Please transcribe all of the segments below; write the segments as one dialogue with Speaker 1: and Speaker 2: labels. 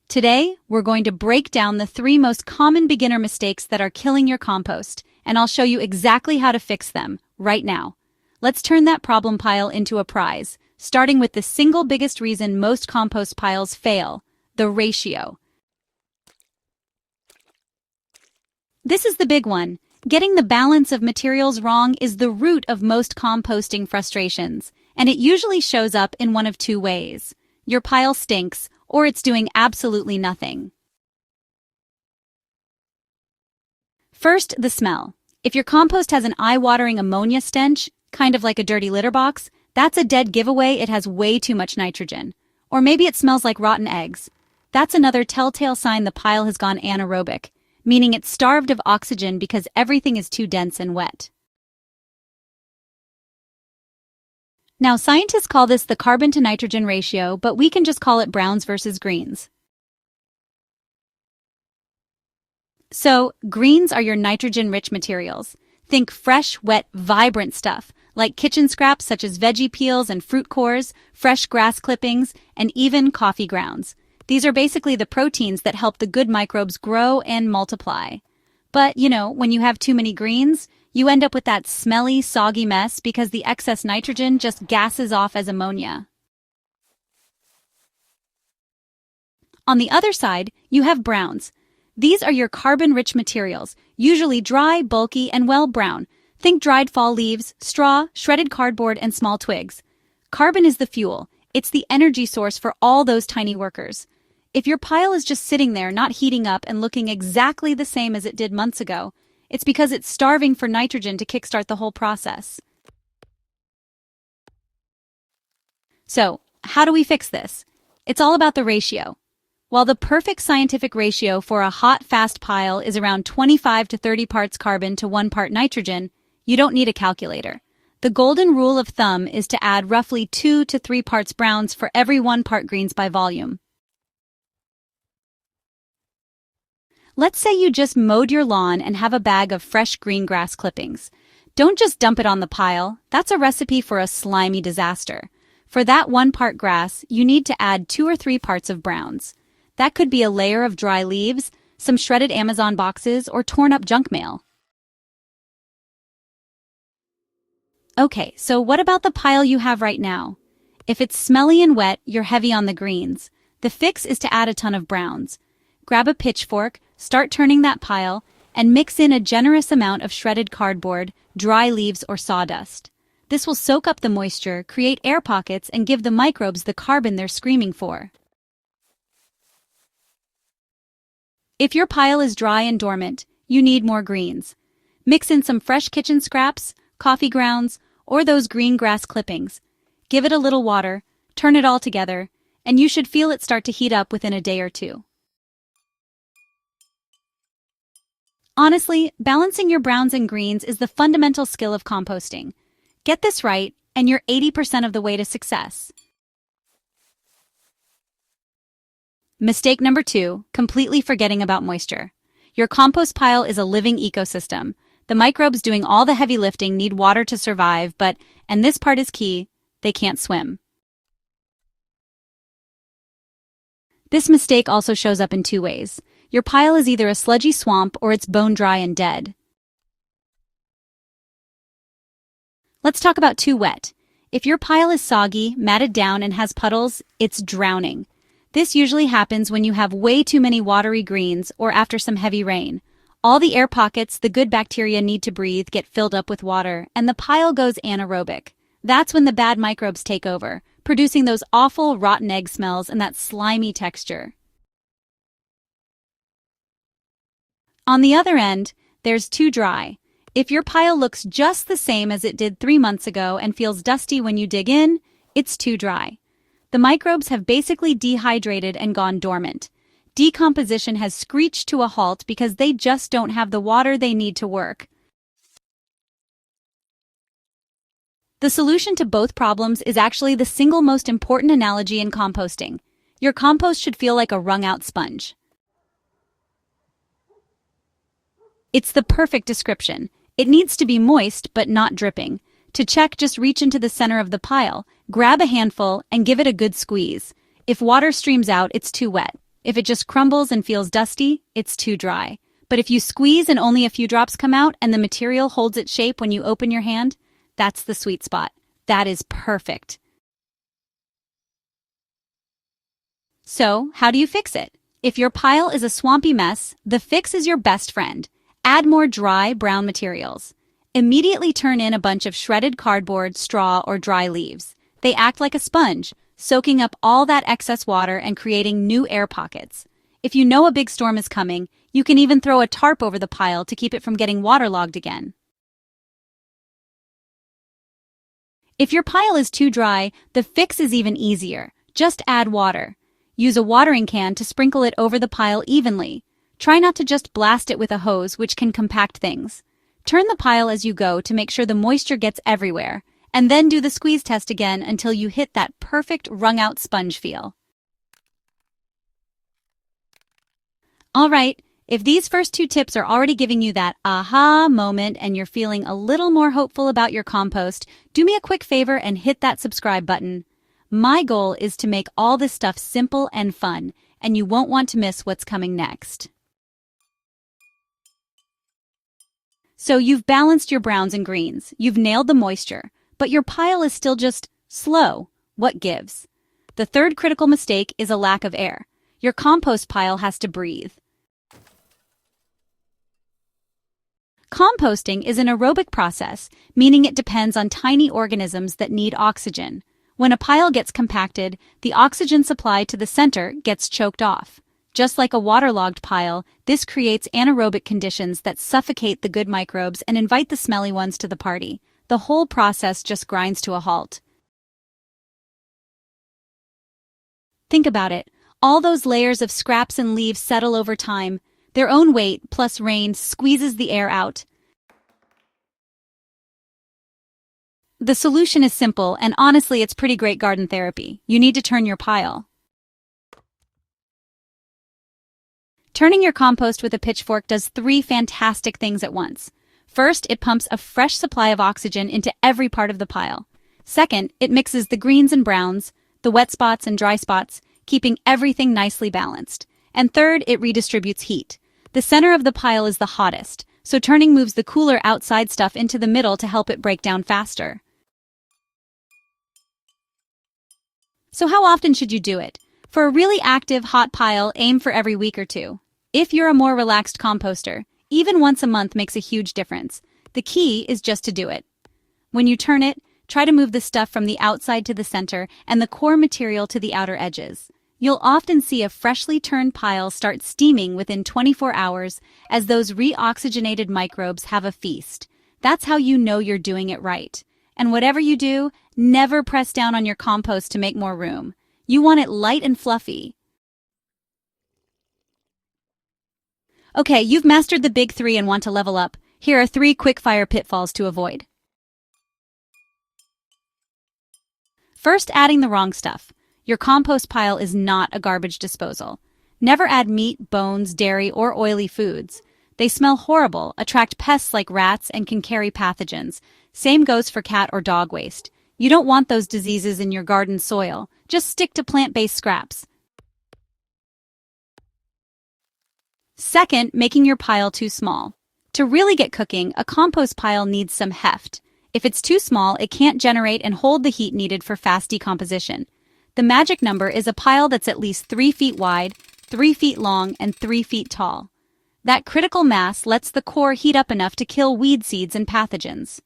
Speaker 1: Today, we're going to break down the 3 most common beginner mistakes that are killing your compost, and I'll show you exactly how to fix them right now. Let's turn that problem pile into a prize, starting with the single biggest reason most compost piles fail, the ratio. This is the big one. Getting the balance of materials wrong is the root of most composting frustrations, and it usually shows up in one of 2 ways. Your pile stinks, or it's doing absolutely nothing. First, the smell. If your compost has an eye-watering ammonia stench, kind of like a dirty litter box, that's a dead giveaway it has way too much nitrogen. Or maybe it smells like rotten eggs. That's another telltale sign the pile has gone anaerobic, meaning it's starved of oxygen because everything is too dense and wet. Now, scientists call this the carbon-to-nitrogen ratio, but we can just call it browns versus greens. So, greens are your nitrogen-rich materials. Think fresh, wet, vibrant stuff, like kitchen scraps such as veggie peels and fruit cores, fresh grass clippings, and even coffee grounds. These are basically the proteins that help the good microbes grow and multiply. But, when you have too many greens, you end up with that smelly, soggy mess because the excess nitrogen just gases off as ammonia. On the other side, you have browns. These are your carbon-rich materials, usually dry, bulky, and well brown. Think dried fall leaves, straw, shredded cardboard, and small twigs. Carbon is the fuel. It's the energy source for all those tiny workers. If your pile is just sitting there, not heating up and looking exactly the same as it did months ago, it's because it's starving for nitrogen to kickstart the whole process. So, how do we fix this? It's all about the ratio. While the perfect scientific ratio for a hot, fast pile is around 25 to 30 parts carbon to 1 part nitrogen, you don't need a calculator. The golden rule of thumb is to add roughly 2 to 3 parts browns for every 1 part greens by volume. Let's say you just mowed your lawn and have a bag of fresh green grass clippings. Don't just dump it on the pile. That's a recipe for a slimy disaster. For that 1 part grass, you need to add 2 or 3 parts of browns. That could be a layer of dry leaves, some shredded Amazon boxes, or torn up junk mail. Okay, so what about the pile you have right now? If it's smelly and wet, you're heavy on the greens. The fix is to add a ton of browns. Grab a pitchfork, start turning that pile, and mix in a generous amount of shredded cardboard, dry leaves, or sawdust. This will soak up the moisture, create air pockets, and give the microbes the carbon they're screaming for. If your pile is dry and dormant, you need more greens. Mix in some fresh kitchen scraps, coffee grounds, or those green grass clippings. Give it a little water, turn it all together, and you should feel it start to heat up within a day or 2. Honestly, balancing your browns and greens is the fundamental skill of composting. Get this right, and you're 80% of the way to success. Mistake number 2, completely forgetting about moisture. Your compost pile is a living ecosystem. The microbes doing all the heavy lifting need water to survive, but, and this part is key, they can't swim. This mistake also shows up in 2 ways. Your pile is either a sludgy swamp or it's bone dry and dead. Let's talk about too wet. If your pile is soggy, matted down, and has puddles, it's drowning. This usually happens when you have way too many watery greens or after some heavy rain. All the air pockets the good bacteria need to breathe get filled up with water, and the pile goes anaerobic. That's when the bad microbes take over, producing those awful rotten egg smells and that slimy texture. On the other end, there's too dry. If your pile looks just the same as it did 3 months ago and feels dusty when you dig in, it's too dry. The microbes have basically dehydrated and gone dormant. Decomposition has screeched to a halt because they just don't have the water they need to work. The solution to both problems is actually the single most important analogy in composting. Your compost should feel like a wrung-out sponge. It's the perfect description. It needs to be moist but not dripping. To check, just reach into the center of the pile, grab a handful, and give it a good squeeze. If water streams out, it's too wet. If it just crumbles and feels dusty, it's too dry. But if you squeeze and only a few drops come out and the material holds its shape when you open your hand, that's the sweet spot. That is perfect. So, how do you fix it? If your pile is a swampy mess, the fix is your best friend. Add more dry, brown materials. Immediately turn in a bunch of shredded cardboard, straw, or dry leaves. They act like a sponge, soaking up all that excess water and creating new air pockets. If you know a big storm is coming, you can even throw a tarp over the pile to keep it from getting waterlogged again. If your pile is too dry, the fix is even easier. Just add water. Use a watering can to sprinkle it over the pile evenly. Try not to just blast it with a hose, which can compact things. Turn the pile as you go to make sure the moisture gets everywhere, and then do the squeeze test again until you hit that perfect wrung-out sponge feel. All right, if these first two tips are already giving you that aha moment and you're feeling a little more hopeful about your compost, do me a quick favor and hit that subscribe button. My goal is to make all this stuff simple and fun, and you won't want to miss what's coming next. So you've balanced your browns and greens, you've nailed the moisture, but your pile is still just slow. What gives? The third critical mistake is a lack of air. Your compost pile has to breathe. Composting is an aerobic process, meaning it depends on tiny organisms that need oxygen. When a pile gets compacted, the oxygen supply to the center gets choked off. Just like a waterlogged pile, this creates anaerobic conditions that suffocate the good microbes and invite the smelly ones to the party. The whole process just grinds to a halt. Think about it. All those layers of scraps and leaves settle over time. Their own weight, plus rain, squeezes the air out. The solution is simple, and honestly, it's pretty great garden therapy. You need to turn your pile. Turning your compost with a pitchfork does three fantastic things at once. First, it pumps a fresh supply of oxygen into every part of the pile. Second, it mixes the greens and browns, the wet spots and dry spots, keeping everything nicely balanced. And third, it redistributes heat. The center of the pile is the hottest, so turning moves the cooler outside stuff into the middle to help it break down faster. So how often should you do it? For a really active, hot pile, aim for every week or two. If you're a more relaxed composter, even once a month makes a huge difference. The key is just to do it. When you turn it, try to move the stuff from the outside to the center and the core material to the outer edges. You'll often see a freshly turned pile start steaming within 24 hours as those re-oxygenated microbes have a feast. That's how you know you're doing it right. And whatever you do, never press down on your compost to make more room. You want it light and fluffy. Okay, you've mastered the big three and want to level up. Here are 3 quick-fire pitfalls to avoid. First, adding the wrong stuff. Your compost pile is not a garbage disposal. Never add meat, bones, dairy, or oily foods. They smell horrible, attract pests like rats, and can carry pathogens. Same goes for cat or dog waste. You don't want those diseases in your garden soil. Just stick to plant-based scraps. Second, making your pile too small. To really get cooking, a compost pile needs some heft. If it's too small, it can't generate and hold the heat needed for fast decomposition. The magic number is a pile that's at least 3 feet wide, 3 feet long, and 3 feet tall. That critical mass lets the core heat up enough to kill weed seeds and pathogens.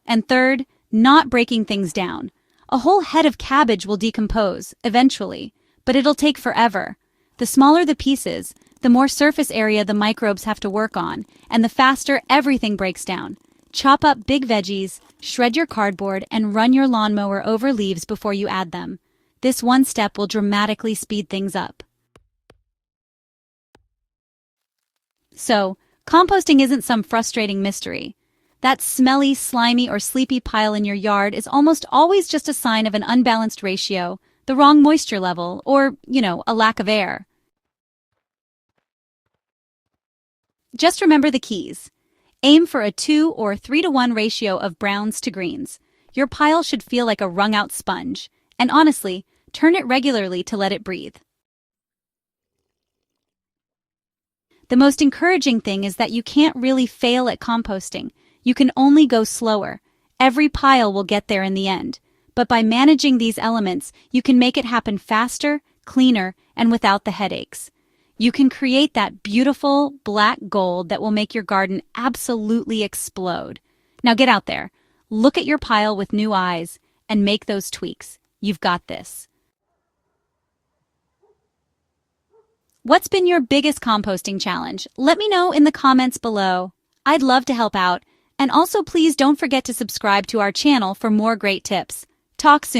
Speaker 1: And third, not breaking things down. A whole head of cabbage will decompose, eventually, but it'll take forever. The smaller the pieces, the more surface area the microbes have to work on, and the faster everything breaks down. Chop up big veggies, shred your cardboard, and run your lawnmower over leaves before you add them. This one step will dramatically speed things up. So, composting isn't some frustrating mystery. That smelly, slimy, or sleepy pile in your yard is almost always just a sign of an unbalanced ratio, the wrong moisture level, or, a lack of air. Just remember the keys. Aim for a 2 or 3-to-1 ratio of browns to greens. Your pile should feel like a wrung-out sponge. And honestly, turn it regularly to let it breathe. The most encouraging thing is that you can't really fail at composting. You can only go slower. Every pile will get there in the end. But by managing these elements, you can make it happen faster, cleaner, and without the headaches. You can create that beautiful black gold that will make your garden absolutely explode. Now get out there, look at your pile with new eyes, and make those tweaks. You've got this. What's been your biggest composting challenge? Let me know in the comments below. I'd love to help out. And also please don't forget to subscribe to our channel for more great tips. Talk soon.